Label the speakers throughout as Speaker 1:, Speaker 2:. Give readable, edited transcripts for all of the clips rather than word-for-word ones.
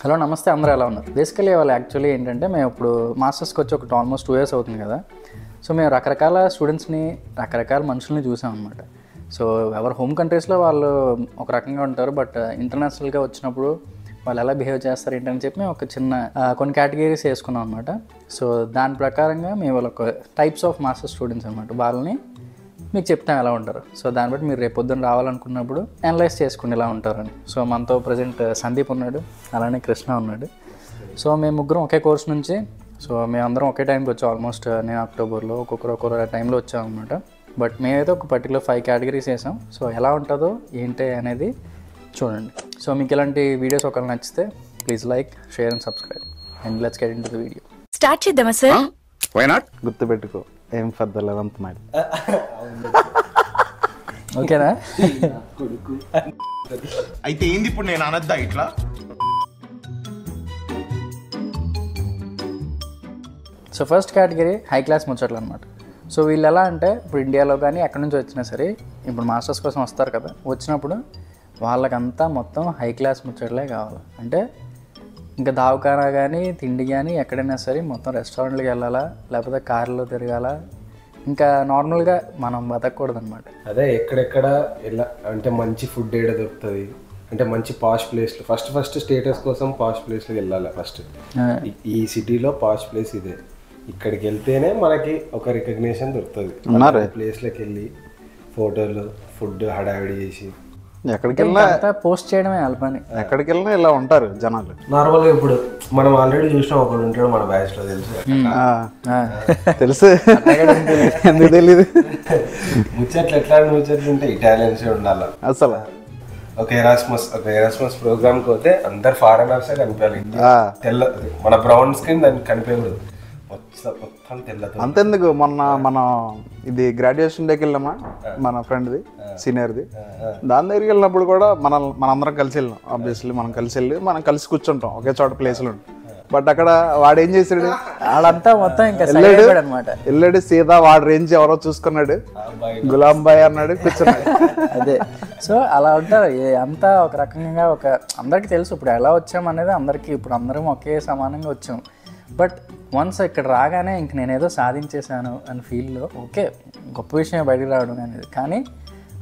Speaker 1: Hello నమస్తే, అందరూ ఎలా ఉన్నారు? బేసికలీ వాళ్ళు యాక్చువల్లీ ఏంటంటే మేము ఇప్పుడు మాస్టర్స్కి వచ్చి ఒకటి ఆల్మోస్ట్ 2 years అవుతుంది కదా. సో మేము రకరకాల స్టూడెంట్స్ని, రకరకాల మనుషుల్ని చూసాం అనమాట. సో ఎవరు హోమ్ కంట్రీస్లో వాళ్ళు ఒక రకంగా ఉంటారు, బట్ ఇంటర్నేషనల్గా వచ్చినప్పుడు వాళ్ళు ఎలా బిహేవ్ చేస్తారు ఏంటని చెప్పి మేము ఒక చిన్న కొన్ని కేటగిరీస్ వేసుకున్నాం అనమాట. సో దాని ప్రకారంగా మేము వాళ్ళ ఒక టైప్స్ ఆఫ్ మాస్టర్ స్టూడెంట్స్ అనమాట, వాళ్ళని మీకు చెప్తాం ఎలా ఉంటారు. సో దాన్ని బట్టి మీరు రేపు పొద్దున్న రావాలనుకున్నప్పుడు అనలైజ్ చేసుకుని ఎలా ఉంటారని. సో మనతో ప్రజెంట్ సందీప్ ఉన్నాడు, అలానే కృష్ణ ఉన్నాడు. సో మేము ముగ్గురం ఒకే కోర్స్ నుంచి, సో మేమందరం ఒకే టైంకి వచ్చాం. ఆల్మోస్ట్ నేను అక్టోబర్లో, ఒక్కొక్క టైంలో వచ్చాం అనమాట. బట్ మేమైతే ఒక పర్టికులర్ 5 categories వేసాం. సో ఎలా ఉంటుందో ఏంటి అనేది చూడండి. సో మీకు ఇలాంటి వీడియోస్ ఒకవేళ నచ్చితే please like, share and subscribe and let's get into the video.
Speaker 2: Start చేద్దామా సార్?
Speaker 3: Why not? గుర్తుపెట్టుకో, ఏం ఫర్ ద 11th మైల్.
Speaker 1: ఓకేనా?
Speaker 4: అయితే ఏంది ఇప్పుడు నేను అనద్దా ఇట్లా?
Speaker 1: So first category high class ముచ్చట్లు అనమాట. సో వీళ్ళు ఎలా అంటే ఇప్పుడు ఇండియాలో కానీ ఎక్కడి నుంచి వచ్చినా సరే, ఇప్పుడు మాస్టర్స్ కోసం వస్తారు కదా, వచ్చినప్పుడు వాళ్ళకంతా మొత్తం హై క్లాస్ ముచ్చట్లే కావాలి. అంటే ఇంకా దావకానా కానీ, తిండి కానీ, ఎక్కడైనా సరే మొత్తం రెస్టారెంట్కి వెళ్ళాలా, లేకపోతే కార్లో తిరగాల, ఇంకా నార్మల్గా మనం బతకూడదు అనమాట.
Speaker 5: అదే ఎక్కడెక్కడ ఎలా అంటే మంచి ఫుడ్ ఏడ దొరుకుతుంది అంటే మంచి పాష్ ప్లేస్లో ఫస్ట్ స్టేటస్ కోసం పాష్ ప్లేస్లోకి వెళ్ళాలి. ఫస్ట్ ఈ సిటీలో పాష్ ప్లేస్ ఇదే, ఇక్కడికి వెళ్తేనే మనకి ఒక రికగ్నిషన్ దొరుకుతుంది. ప్లేస్లోకి వెళ్ళి ఫోటోలు, ఫుడ్ హడావిడి చేసి
Speaker 3: ఎక్కడికి వెళ్ళినా
Speaker 1: పోస్ట్ చేయడమే వాళ్ళ పని.
Speaker 3: ఎక్కడికి వెళ్ళినా ఇలా ఉంటారు జనాలు.
Speaker 5: నార్మల్గా ఇప్పుడు మనం ఆల్రెడీ చూసినాం, ఒకడు ఉంటాడు మన బ్యాచ్లో,
Speaker 3: తెలుసు ఎందుకు తెలీదు.
Speaker 5: ముచ్చట్లు ఎట్లాంటి ముచ్చట్లు ఉంటాయి, ఇటాలియన్స్ ఉండాలి
Speaker 3: అసలు.
Speaker 5: ఒక ఎరాస్మస్ ప్రోగ్రామ్కి పోతే అందరు ఫారెనర్సే కనిపించాలి. తెల్ల మన బ్రౌన్ స్కిన్ దానికి కనిపించదు, మొత్తం తెల్లతో.
Speaker 3: అంతెందుకు, మనం ఇది గ్రాడ్యుయేషన్ డేకి వెళ్ళామా మన ఫ్రెండ్ది, సీనియర్ది, దాని దగ్గరికి వెళ్ళినప్పుడు కూడా మనందరం కలిసి వెళ్ళాం. ఆబ్వియస్లీ మనం కలిసి కూర్చుంటాం ఒకే చోట ప్లేస్లో. బట్ అక్కడ వాడు ఏం చేసాడు,
Speaker 1: వాళ్ళంతా మొత్తం ఇంకా అనమాట,
Speaker 3: వెళ్ళాడు సీదా వాడు రేంజ్ ఎవరో చూసుకున్నాడు, గులాం బాయ్ అన్నాడు, కూర్చున్నాడు.
Speaker 1: అదే. సో అలా ఉంటారు అంతా ఒక రకంగా. ఒక అందరికీ తెలుసు ఇప్పుడు ఎలా వచ్చాం అనేది అందరికీ, ఇప్పుడు అందరం ఒకే సమానంగా వచ్చాం. బట్ వన్స్ ఇక్కడ రాగానే ఇంక నేనేదో సాధించేశాను అని ఫీల్లో, ఓకే గొప్ప విషయం బయటికి రావడం అనేది, కానీ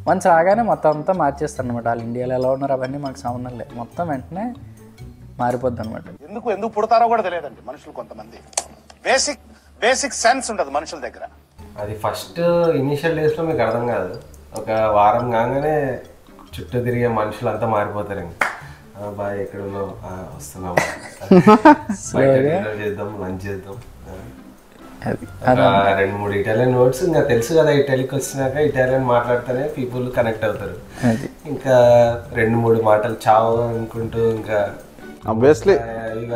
Speaker 1: వన్స్ రాగానే మొత్తం అంతా మార్చేస్తారు అనమాట. వాళ్ళు ఇండియాలో ఎలా ఉన్నారు అవన్నీ మాకు సంబంధం లేదు, మొత్తం వెంటనే మారిపోద్ది అనమాట.
Speaker 4: ఎందుకు పుడతారో కూడా తెలియదండి మనుషులు. కొంతమంది బేసిక్ సెన్స్ ఉంటుంది మనుషుల దగ్గర.
Speaker 5: అది ఫస్ట్ ఇనిషియల్ డేస్లో మీకు అర్థం కాదు, ఒక వారం కాగానే చుట్టూ తిరిగే మనుషులు అంతా మారిపోతారు. బాయ్ ఎక్కడ ఉన్నావు, వస్తున్నావు, చేద్దాం, లంచ్ చేద్దాం. 2-3 ఇటాలియన్ వర్డ్స్ ఇంకా తెలుసు కదా, ఇటాలీకి వచ్చినాక ఇటాలియన్ మాట్లాడితేనే పీపుల్ కనెక్ట్ అవుతారు. ఇంకా 2-3 మాటలు చావు అనుకుంటూ ఇంకా
Speaker 3: ఆబ్వియస్లీ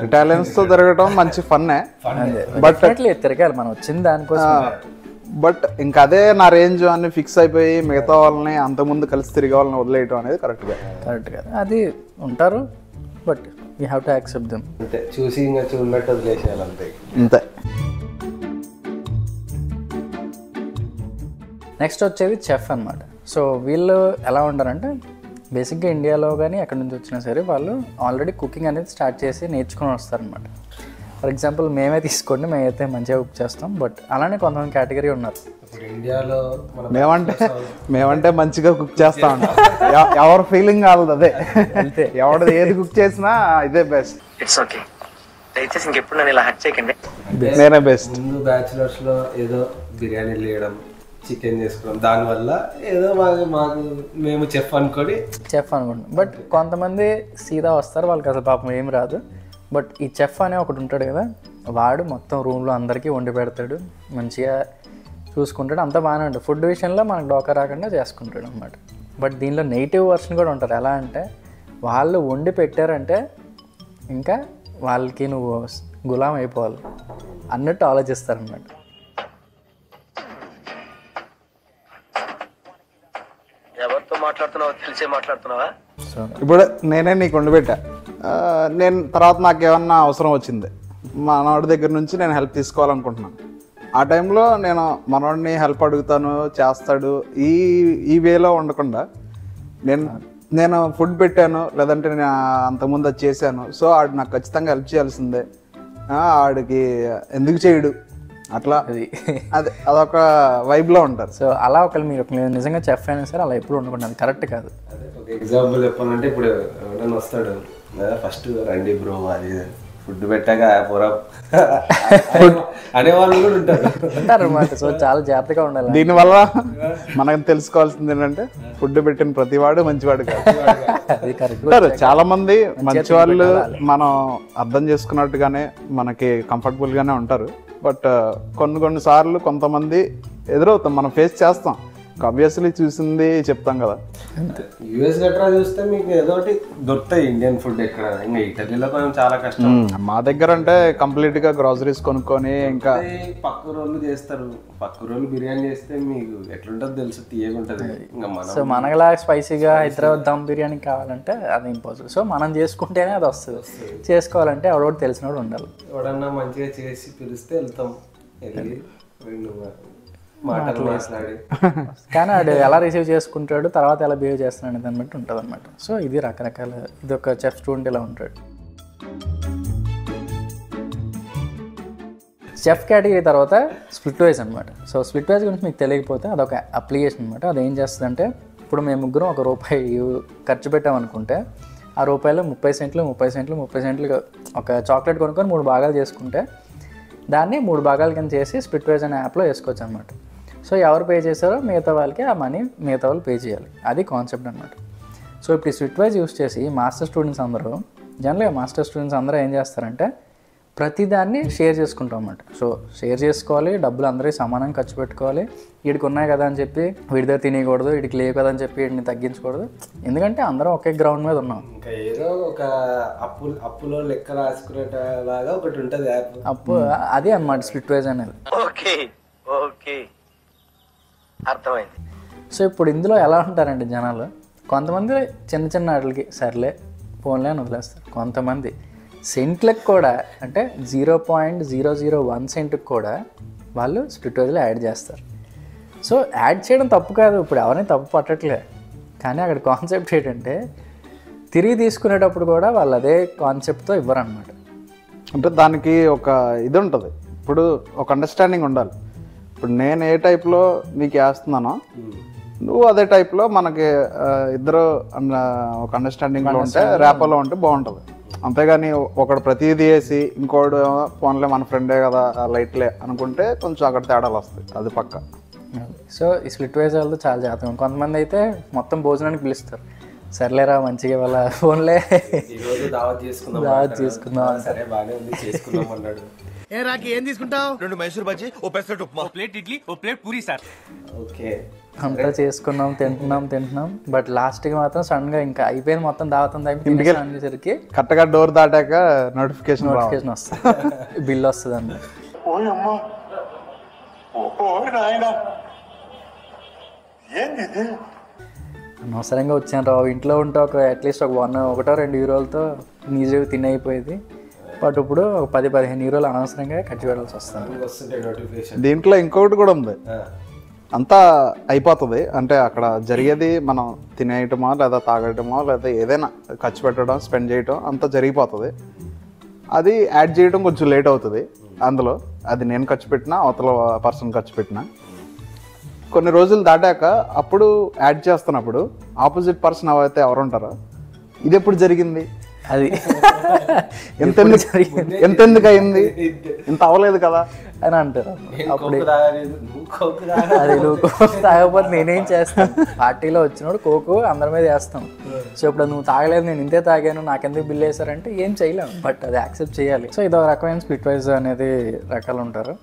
Speaker 3: ఇటాలియన్స్ తో తిరగటం మంచి ఫన్నే.
Speaker 1: బట్ తిరగాలి మనం వచ్చింది దానికోసం.
Speaker 3: బట్ ఇంకా అదే నా రేంజ్ అని ఫిక్స్ అయిపోయి మిగతా వాళ్ళని అంతకుముందు కలిసి తిరిగే వాళ్ళని వదిలేయటం అనేది కరెక్ట్
Speaker 1: కాదు. అది ఉంటారు, but we have to accept them.
Speaker 5: అంతే, చూసి ఇంకా చూడనట్టు వదిలేసేయాలి అంతే.
Speaker 1: నెక్స్ట్ వచ్చేది చెఫ్ అనమాట. సో వీళ్ళు ఎలా ఉంటారంటే బేసిక్గా ఇండియాలో కానీ ఎక్కడి నుంచి వచ్చినా సరే వాళ్ళు ఆల్రెడీ కుకింగ్ అనేది స్టార్ట్ చేసి నేర్చుకుని వస్తారనమాట. ఫర్ ఎగ్జాంపుల్ మేమే తీసుకోండి, మేమైతే మంచిగా కుక్ చేస్తాం. బట్ అలానే కొంతమంది కేటగిరీ ఉన్నారు.
Speaker 5: ఇప్పుడు ఇండియాలో
Speaker 3: మేమంటే మంచిగా కుక్ చేస్తా ఉంటాం. ఎవరు ఫీలింగ్ కాదు అదే, అంతే. ఎవరు ఏది కుక్ చేసినా ఇదే బెస్ట్.
Speaker 6: ఇట్స్ ఓకే, దయచేసి ఇంకెప్పుడు నన్ను ఇలా హట్ చేయకండి.
Speaker 3: నేనే బెస్ట్.
Speaker 5: ముందు బ్యాచులర్స్లో ఏదో బిర్యానీలు వేయడం, చికెన్ చేసుకోవడం, దానివల్ల ఏదో మాకు మేము చెఫ్ అనుకుంటాం.
Speaker 1: బట్ కొంతమంది సీదా వస్తారు, వాళ్ళకి అసలు పాపం ఏం రాదు. బట్ ఈ చెఫ్ అనే ఒకటి ఉంటాడు కదా, వాడు మొత్తం రూమ్లో అందరికీ వండి పెడతాడు, మంచిగా చూసుకుంటాడు, అంతా బాగానే ఉంటుంది. ఫుడ్ విషయంలో మనకు డోకా రాకుండా చేసుకుంటాడు అనమాట. బట్ దీనిలో నెగిటివ్ వర్షన్ కూడా ఉంటుంది. ఎలా అంటే వాళ్ళు వండి పెట్టారంటే ఇంకా వాళ్ళకి నువ్వు గులాం అయిపోవాలి అన్నట్టు ఆలోచిస్తారనమాట.
Speaker 6: ఎవరితో మాట్లాడుతున్నావో తెలిసే మాట్లాడుతున్నావా?
Speaker 1: సో
Speaker 3: ఇప్పుడు నేనే నీకు వండి పెట్టా, నేను తర్వాత నాకు ఏమన్నా అవసరం వచ్చింది, మనవాడి దగ్గర నుంచి నేను హెల్ప్ తీసుకోవాలనుకుంటున్నాను. ఆ టైంలో నేను మనవాడిని హెల్ప్ అడుగుతాను, చేస్తాడు, ఈ వేలో ఉండకుండా నేను నేను ఫుడ్ పెట్టాను లేదంటే నేను అంతకుముందు అది చేశాను, సో ఆడు నాకు ఖచ్చితంగా హెల్ప్ చేయాల్సిందే, ఆడికి ఎందుకు చేయడు అట్లా, అదే అదొక వైబ్లో ఉంటారు.
Speaker 1: సో అలా ఒకళ్ళు మీరు నిజంగా చెఫ్ అయినా సరే అలా ఎప్పుడు ఉండకుండా, అది కరెక్ట్ కాదు.
Speaker 5: ఒక ఎగ్జాంపుల్ చెప్పాలంటే ఇప్పుడు ఎవరైనా వస్తాడు ఫస్ట్ రండి బ్రో అది ఫుడ్ పెట్టాక పొరా అనేవాళ్ళు కూడా ఉంటారు
Speaker 1: అన్నమాట. సో చాలా జాగ్రత్తగా ఉండాలి.
Speaker 3: దీనివల్ల మనకు తెలుసుకోవాల్సింది ఏంటంటే ఫుడ్ పెట్టిన ప్రతివాడు మంచివాడు కాదు.
Speaker 1: అది కరెక్ట్.
Speaker 3: ఉంటారు చాలా మంది మంచి వాళ్ళు, మనం అర్థం చేసుకున్నట్టుగానే మనకి కంఫర్టబుల్ గానే ఉంటారు. బట్ కొన్ని సార్లు కొంతమంది ఎదురవుతాం, మనం ఫేస్ చేస్తాం. ఆబ్వియస్లీ చూసింది చెప్తాం కదా.
Speaker 5: యూఎస్ గట్రా చూస్తే మీకు ఏదో ఒకటి దొరుకుతాయి ఇండియన్ ఫుడ్ ఎక్కడ, ఇంకా ఇటలీలో కొంచెం చాలా కష్టం.
Speaker 3: మా దగ్గర అంటే కంప్లీట్ గా గ్రాసరీస్ కొనుక్కొని ఇంకా
Speaker 5: పక్క రోళ్ళు చేస్తారు. పక్క రోళ్ళు బిర్యానీ చేస్తే మీకు ఎట్లుంటుందో తెలుసు, తీయగుంటది. ఇంకా మనం
Speaker 1: సో మనలా స్పైసీగా హైదరాబాద్ దమ్ బిర్యానీ కావాలంటే అది ఇంపాసిబుల్. సో మనం చేసుకుంటేనే అది వస్తుంది. చేసుకోవాలంటే ఎవడోటి తెలిసినోడు ఉండాలి.
Speaker 5: ఎవడన్నా మంచిగా చేసి పిలిస్తే వెళ్తాం, వెళ్ళి మాటలు మాట్లాడి.
Speaker 1: కానీ ఆడు ఎలా రిసీవ్ చేసుకుంటాడు, తర్వాత ఎలా బిహేవ్ చేస్తున్నాడు దాన్ని బట్టి ఉంటుంది అనమాట. సో ఇది రకరకాల, ఇది ఒక చెఫ్ స్టూడెంట్ ఇలా ఉంటాడు. చెఫ్ కేటగిరీ తర్వాత స్ప్లిట్ వైజ్ అనమాట. సో స్ప్లిట్ వైజ్ గురించి మీకు తెలియకపోతే అదొక అప్లికేషన్ అనమాట. అది ఏం చేస్తుందంటే, ఇప్పుడు మేము ముగ్గురం ₹1 ఖర్చు పెట్టామనుకుంటే ఆ రూపాయలు 30 సెంట్లు 30 సెంట్లు 30 సెంట్లు ఒక చాక్లెట్ కొనుక్కొని 3 భాగాలు చేసుకుంటే దాన్ని 3 భాగాలు కింద చేసి స్ప్లిట్ వైజ్ అనే యాప్లో వేసుకోవచ్చు అనమాట. సో ఎవరు పే చేశారో మిగతా వాళ్ళకి ఆ మనీ మిగతా వాళ్ళు పే చేయాలి. అది కాన్సెప్ట్ అనమాట. సో ఇప్పుడు ఈ స్ప్లిట్ వైజ్ యూస్ చేసి మాస్టర్ స్టూడెంట్స్ అందరూ, జనరల్గా మాస్టర్ స్టూడెంట్స్ అందరూ ఏం చేస్తారంటే ప్రతిదాన్ని షేర్ చేసుకుంటాం అన్నమాట. సో షేర్ చేసుకోవాలి, డబ్బులు అందరికీ సమానంగా ఖర్చు పెట్టుకోవాలి. వీడికి ఉన్నాయి కదా అని చెప్పి వీడి దగ్గర తినేయకూడదు, వీడికి లేవు కదా అని చెప్పి వీడిని తగ్గించకూడదు. ఎందుకంటే అందరం ఒకే గ్రౌండ్ మీద ఉన్నాం.
Speaker 5: ఇంకా ఏదో ఒక అప్పులో లెక్క రాసుకునేలాగా ఒకటి ఉంటుంది యాప్.
Speaker 1: అప్పు అది అన్నమాట స్ప్లిట్ వైజ్ అనేది.
Speaker 6: ఓకే ఓకే అర్థమైంది.
Speaker 1: సో ఇప్పుడు ఇందులో ఎలా ఉంటారంటే జనాలు, కొంతమంది చిన్న చిన్న వాటికి సర్లే ఫోన్లే అని వదిలేస్తారు. కొంతమంది సెంట్లకు కూడా, అంటే 0.001 సెంట్కి కూడా వాళ్ళు స్ప్లిట్ వైజ్లో యాడ్ చేస్తారు. సో యాడ్ చేయడం తప్పు కాదు, ఇప్పుడు ఎవరిని తప్పు పట్టట్లే. కానీ అక్కడ కాన్సెప్ట్ ఏంటంటే తిరిగి తీసుకునేటప్పుడు కూడా వాళ్ళు అదే కాన్సెప్ట్తో ఇవ్వరు అనమాట.
Speaker 3: అంటే దానికి ఒక ఇది ఉంటుంది. ఇప్పుడు ఒక అండర్స్టాండింగ్ ఉండాలి. ఇప్పుడు నేను ఏ టైప్లో నీకు వేస్తున్నానో నువ్వు అదే టైప్లో మనకి ఇద్దరు ఒక అండర్స్టాండింగ్లో ఉంటే, ర్యాపోలో ఉంటే బాగుంటుంది. అంతేగాని ఒకడు ప్రతిదీ వేసి ఇంకోడు ఫోన్లే మన ఫ్రెండే కదా లైట్లే అనుకుంటే కొంచెం అక్కడ తేడాలు వస్తాయి, అది పక్క.
Speaker 1: సో ఈ స్ప్లిట్ వైజ్ వాళ్ళతో చాలా జాగ్రత్తగా. కొంతమంది అయితే మొత్తం భోజనానికి పిలుస్తారు, సర్లేరా మంచిగా వాళ్ళ ఫోన్లే
Speaker 5: దావత్
Speaker 1: చేసుకుందాం
Speaker 5: సరే బాగానే ఉంది చేసుకుందాం అన్నాడు.
Speaker 2: ఏ రాకి ఏం తీసుకుంటావు? 2 మైసూర్ బజ్జీ, ఓ పెసరట్ ఉప్మా, ఓ ప్లేట్ ఇడ్లీ, ఓ ప్లేట్ పూరి సార్.
Speaker 5: ఓకే
Speaker 1: అంతా చేసుకున్నాం, తింటున్నాం. బట్ లాస్ట్కి మాత్రం సడన్గా ఇంకా అయిపోయింది మొత్తం దావతం అయిపోయింది.
Speaker 3: కరెక్ట్గా డోర్ దాటాక నోటిఫికేషన్
Speaker 1: వస్తుంది, బిల్ వస్తుంది అండి. అనవసరంగా వచ్చాను రావు, ఇంట్లో ఉంటే అట్లీస్ట్ ఒక 1-2 యూరోలతో ఈజీగా తిని అయిపోయేది. బట్ ఇప్పుడు ఒక 10-15 యూరోలు అనవసరంగా ఖర్చు పెట్టాల్సి వస్తుంది.
Speaker 3: దీంట్లో ఇంకొకటి కూడా ఉంది, అంతా అయిపోతుంది. అంటే అక్కడ జరిగేది మనం తినేయటమో లేదా తాగటమో లేదా ఏదైనా ఖర్చు పెట్టడం, స్పెండ్ చేయటం అంతా జరిగిపోతుంది. అది యాడ్ చేయడం కొంచెం లేట్ అవుతుంది. అందులో అది నేను ఖర్చు పెట్టినా అవతల పర్సన్ ఖర్చు పెట్టినా కొన్ని రోజులు దాటాక అప్పుడు యాడ్ చేస్తున్నప్పుడు ఆపోజిట్ పర్సన్ అయితే ఎవరు ఉంటారో ఇది ఎప్పుడు జరిగింది,
Speaker 1: అది
Speaker 3: ఎంతెందుకు అయింది, ఇంత అవ్వలేదు కదా
Speaker 1: అని అంటారు. అప్పుడు అది నువ్వు తాగకపోతే నేనేం చేస్తాను, పార్టీలో వచ్చినప్పుడు కోకు అందరి మీద వేస్తాం. సో ఇప్పుడు నువ్వు తాగలేదు, నేను ఇంతే తాగాను, నాకెందుకు బిల్ వేసారంటే ఏం చేయలేము. బట్ అది యాక్సెప్ట్ చేయాలి. సో ఇదొక రకమైన స్ప్లిట్ వైజ్ అనేది రకాలు ఉంటారు.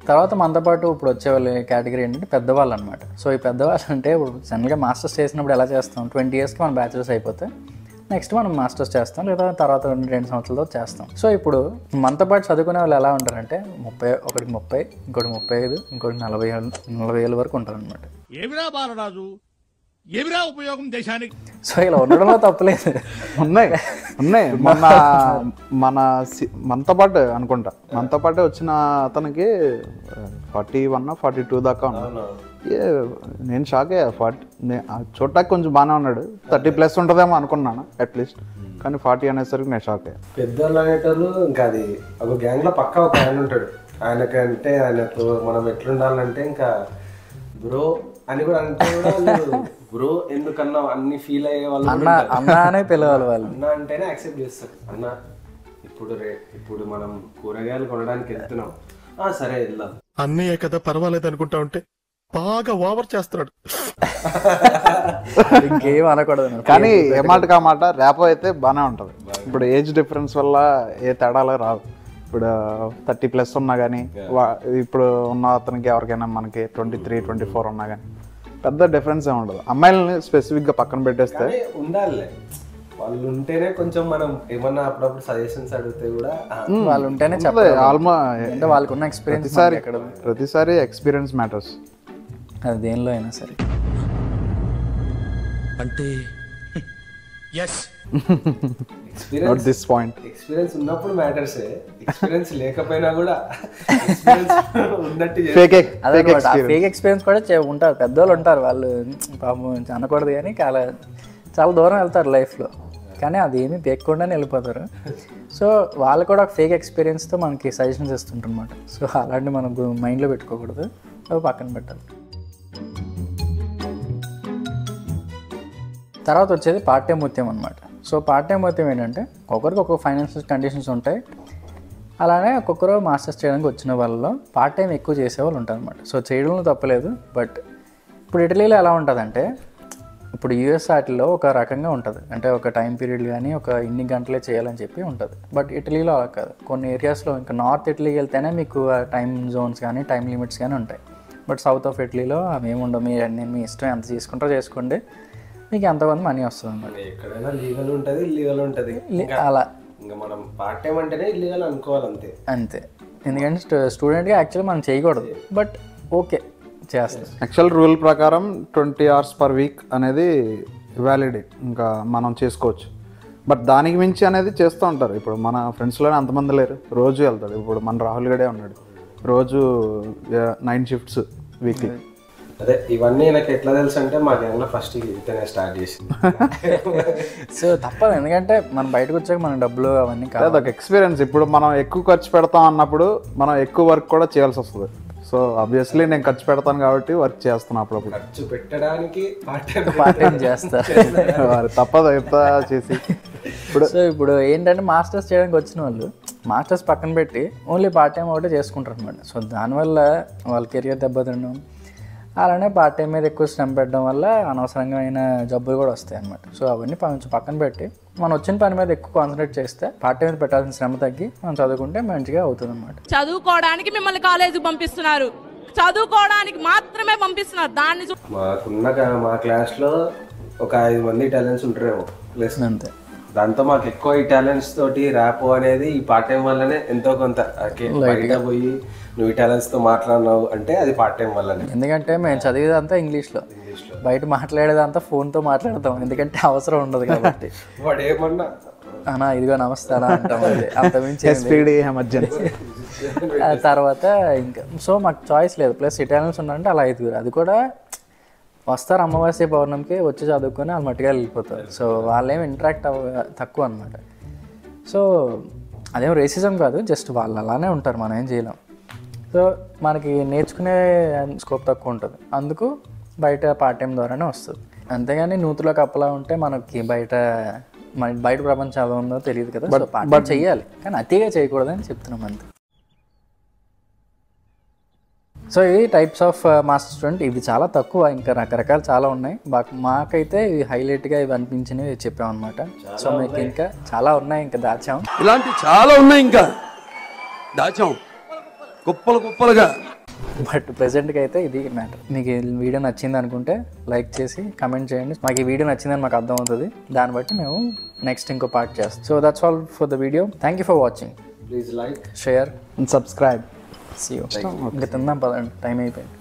Speaker 1: తర్వాత మనతో పాటు ఇప్పుడు వచ్చేవాళ్ళు కేటగిరీ ఏంటంటే పెద్దవాళ్ళు అనమాట. సో ఈ పెద్దవాళ్ళు అంటే ఇప్పుడు జనరల్గా మాస్టర్స్ చేసినప్పుడు ఎలా చేస్తాం, 20 ఇయర్స్కి మనం బ్యాచిలర్స్ అయిపోతే నెక్స్ట్ మనం మాస్టర్స్ చేస్తాం, లేదా తర్వాత 2 సంవత్సరాలతో చేస్తాం. సో ఇప్పుడు మనతో పాటు చదువుకునే వాళ్ళు ఎలా ఉంటారంటే 30, ఇంకోటి 35, ఇంకోటి 40 ఏళ్ళ వరకు ఉంటారు అనమాట.
Speaker 2: ఏమిరా బాలరాజు, ఏమిరా ఉపయోగం దేశానికి?
Speaker 1: సో ఇలా ఉండడంలో తప్పలేదు.
Speaker 3: ఉన్నాయి మనతో పాటు అనుకుంటా, మనతో పాటే వచ్చిన అతనికి 41, 42 దాకా ఉన్నాడు. నేను షాక్ అయ్యా 40 చూడటానికి కొంచెం బాగానే ఉన్నాడు, 30+ ఉంటుందేమో అనుకున్నాను అట్లీస్ట్, కానీ 40 అనేసరికి నేను షాక్ అయ్యా.
Speaker 5: పెద్దోళ్ళు అనేటోళ్ళు ఇంకా అది ఒక గ్యాంగ్లో పక్కా ఒక ఆయన ఉంటాడు, ఆయనకంటే ఆయనతో మనం ఎట్లుండాలంటే ఇంకా బ్రో అని కూడా అంటే కూడా బ్రో ఎందుకన్నా అన్ని ఫీల్ అయ్యే వాళ్ళు
Speaker 1: అన్న అనే పిలవాలి వాళ్ళు.
Speaker 5: అన్న అంటేనే యాక్సెప్ట్ చేస్తారు. అన్న ఇప్పుడు మనం కూరగాయలు కొనడానికి వెళ్తున్నాం, సరే వెళ్దాం.
Speaker 2: అన్నయ్య కదా పర్వాలేదు అనుకుంటా ఉంటే బాగా ఓవర్ చేస్తున్నాడు.
Speaker 1: ఇంకేం అనకూడదు.
Speaker 3: కానీ ఏ మాట కా మాట ర్యాప్ అయితే బాగానే ఉంటుంది. ఇప్పుడు ఏజ్ డిఫరెన్స్ వల్ల ఏ తేడాలు రావు. ఇప్పుడు 30+ ఉన్నా కానీ ఇప్పుడు ఉన్న అతనికి ఎవరికైనా మనకి 23, 24 ఉన్నా కానీ పెద్ద డిఫరెన్స్ ఏమి ఉండదు. అమ్మాయిలని స్పెసిఫిక్గా పక్కన పెట్టేస్తే
Speaker 5: ఉండాలి, వాళ్ళు ఉంటేనే కొంచెం మనం ఏమన్నా అప్పుడప్పుడు సజెషన్స్ అడిగితే కూడా
Speaker 1: వాళ్ళు ఉంటేనే ఆల్మోస్ట్ వాళ్ళకు ఉన్న ఎక్స్పీరియన్స్.
Speaker 3: ప్రతిసారి ఎక్స్పీరియన్స్ మ్యాటర్స్,
Speaker 1: అది దేనిలో అయినా సరే.
Speaker 2: అంటే
Speaker 5: ఎక్స్పీరియన్స్ ఉన్నప్పుడు మ్యాటర్స్, ఎక్స్పీరియన్స్ లేకపోయినా కూడా ఉన్నట్టు
Speaker 1: ఫేక్ ఎక్స్పీరియన్స్ కూడా ఉంటారు, పెద్దవాళ్ళు ఉంటారు. వాళ్ళు పాపం అనకూడదు కానీ చాలా దూరం వెళ్తారు లైఫ్లో, కానీ అది ఏమీ పేక్కుండానే వెళ్ళిపోతారు. సో వాళ్ళు కూడా ఒక ఫేక్ ఎక్స్పీరియన్స్తో మనకి సజెషన్స్ ఇస్తుంటారు అనమాట. సో అలాంటి మనం మైండ్లో పెట్టుకోకూడదు, అవి పక్కన పెట్టాలి. తర్వాత వచ్చేది పార్ట్ టైం ముత్యం అనమాట. సో పార్ట్ టైం ముత్యం ఏంటంటే ఒక్కొక్కరికి ఒక్కొక్క ఫైనాన్షియల్ కండిషన్స్ ఉంటాయి. అలానే ఒక్కొక్కరు మాస్టర్స్ చేయడానికి వచ్చిన వాళ్ళలో పార్ట్ టైం ఎక్కువ చేసేవాళ్ళు ఉంటారు అనమాట. సో చేయడంలో తప్పలేదు. బట్ ఇప్పుడు ఇటలీలో ఎలా ఉంటుందంటే, ఇప్పుడు యూఎస్ వాటిలో ఒక రకంగా ఉంటుంది, అంటే ఒక టైం పీరియడ్ కానీ ఒక ఇన్ని గంటలే చేయాలని చెప్పి ఉంటుంది. బట్ ఇటలీలో అలా కాదు. కొన్ని ఏరియాస్లో ఇంకా నార్త్ ఇటలీకి వెళ్తేనే మీకు టైం జోన్స్ కానీ టైం లిమిట్స్ కానీ ఉంటాయి. బట్ సౌత్ ఆఫ్ ఇటలీలో అవి ఏమి ఉండవు. మీరు అన్ని మీ ఇష్టం ఎంత తీసుకుంటారో చేసుకోండి, మీకు ఎంతమంది మనీ వస్తుంది అన్నమాట.
Speaker 5: ఎక్కడైనా లీగల్ ఉంటుంది, ఇల్లీగల్ ఉంటుంది.
Speaker 1: అలా
Speaker 5: ఇంకా మనం పార్ట్ టైం అంటేనే ఇల్లీగల్ అనుకోవాలి అంతే.
Speaker 1: అంతే, ఎందుకంటే స్టూడెంట్గా యాక్చువల్లీ మనం చేయకూడదు, బట్ ఓకే చేస్తాం.
Speaker 3: యాక్చువల్ రూల్ ప్రకారం 20 hours per week అనేది వ్యాలిడ్, ఇంకా మనం చేసుకోవచ్చు. బట్ దానికి మించి అనేది చేస్తూ ఉంటారు. ఇప్పుడు మన ఫ్రెండ్స్లోనే అంతమంది లేరు, రోజు వెళ్తాడు. ఇప్పుడు మన రాహుల్ గడే ఉన్నాడు, రోజు 9 shifts వీక్లీ.
Speaker 5: అదే ఇవన్నీ నాకు ఎట్లా తెలుసు అంటే మా గ్యాంగ్లో ఫస్ట్ ఇంతనే స్టార్ట్ చేసింది.
Speaker 1: సో తప్పదు, ఎందుకంటే మనం బయటకు వచ్చాక మన డబ్బులు అవన్నీ కాదు,
Speaker 3: అదొక ఎక్స్పీరియన్స్. ఇప్పుడు మనం ఎక్కువ ఖర్చు పెడతాం అన్నప్పుడు మనం ఎక్కువ వర్క్ కూడా చేయాల్సి వస్తుంది. సో ఆబ్వియస్లీ నేను ఖర్చు పెడతాను కాబట్టి వర్క్ చేస్తాను. అప్పుడప్పుడు
Speaker 5: ఖర్చు పెట్టడానికి
Speaker 1: పార్ట్ టైం చేస్తారు,
Speaker 3: తప్పదు ఎంత చేసి.
Speaker 1: ఇప్పుడు ఏంటంటే మాస్టర్స్ చేయడానికి వచ్చిన వాళ్ళు మాస్టర్స్ పక్కన పెట్టి ఓన్లీ పార్ట్ టైం ఒకటే చేసుకుంటారు అనమాట. సో దానివల్ల వాళ్ళ కెరియర్ దెబ్బతినడం, అలానే పార్ట్ టైం మీద ఎక్కువ శ్రమ పెట్టడం వల్ల అనవసరమైన జబ్బులు కూడా వస్తాయి అన్నమాట. సో అవన్నీ కొంచెం పక్కన పెట్టి మనం వచ్చిన పని మీద ఎక్కువ కాన్సన్ట్రేట్ చేస్తే పార్ట్ టైం మీద పెట్టాల్సిన శ్రమ తగ్గి మనం చదువుకుంటే మంచిగా అవుతుంది అన్నమాట.
Speaker 7: చదువుకోవడానికి మిమ్మల్ని కాలేజీకి పంపిస్తున్నారు, చదువుకోవడానికి మాత్రమే పంపిస్తున్నారు. దాన్ని
Speaker 5: మా క్లాస్లో ఒక 5 మంది టాలెంట్స్ ఉంటారేమో ప్లస్,
Speaker 1: అంతే.
Speaker 5: దాంతో మాకు ఎక్కువ ఈ టాలెంట్స్ తోటి ర్యాపో అనేది ఈ పార్ట్ టైం వల్లనే ఎంతో కొంత బయట పోయి నువ్వు ఈ టాలెంట్స్తో మాట్లాడినావు అంటే అది పార్ట్ టైం వల్లనే.
Speaker 1: ఎందుకంటే మేము చదివేదంతా ఇంగ్లీష్లో, బయట మాట్లాడేదంతా ఫోన్తో మాట్లాడతాం, ఎందుకంటే అవసరం ఉండదు కాబట్టి.
Speaker 5: వాడు ఏమన్నా
Speaker 1: అన్నా ఇదిగో నమస్తే అలా అంటాం, అంతమించి తర్వాత ఇంకా. సో మాకు చాయిస్ లేదు. ప్లస్ ఇటాలియన్స్ ఉన్నారంటే అలా 5 అది కూడా వస్తారు అమావాస్య పౌర్ణమికి వచ్చి చదువుకొని వాళ్ళు మట్టిగా వెళ్ళిపోతారు. సో వాళ్ళేమి ఇంటరాక్ట్ తక్కువ అనమాట. సో అదేం రేసిజం కాదు, జస్ట్ వాళ్ళు అలానే ఉంటారు, మనం ఏం చేయలేం. సో మనకి నేర్చుకునే స్కోప్ తక్కువ ఉంటుంది, అందుకు బయట పార్ట్ టైం ద్వారానే వస్తుంది. అంతేగాని నూతులో కప్పలా ఉంటే మనకి బయట ప్రపంచం ఎలా ఉందో తెలియదు కదా. సో పార్ట్ టైం చెయ్యాలి, కానీ అతిగా చేయకూడదని చెప్తున్నాం అంతే. సో ఇవి టైప్స్ ఆఫ్ మాస్టర్ స్టూడెంట్. ఇవి చాలా తక్కువ, ఇంకా రకరకాలు చాలా ఉన్నాయి. మాకైతే ఇవి హైలైట్గా ఇవి అనిపించినవి చెప్పామన్నమాట. సో మీకు ఇంకా చాలా ఉన్నాయి, ఇంకా దాచాం.
Speaker 8: ఇలాంటి చాలా ఉన్నాయి, ఇంకా దాచాం కుప్పలుగా.
Speaker 1: బట్ ప్రెజెంట్గా అయితే ఇది మ్యాటర్. మీకు ఈ వీడియో నచ్చింది అనుకుంటే లైక్ చేసి కమెంట్ చేయండి. మాకు ఈ వీడియో నచ్చిందని మాకు అర్థం అవుతుంది, దాన్ని బట్టి మేము నెక్స్ట్ ఇంకో పార్ట్ చేస్తాం. So that's all for the video. Thank you for watching.
Speaker 5: Please like,
Speaker 1: share
Speaker 3: and subscribe.
Speaker 1: ఇంకా తిందాం పదండి, టైం అయిపోయింది.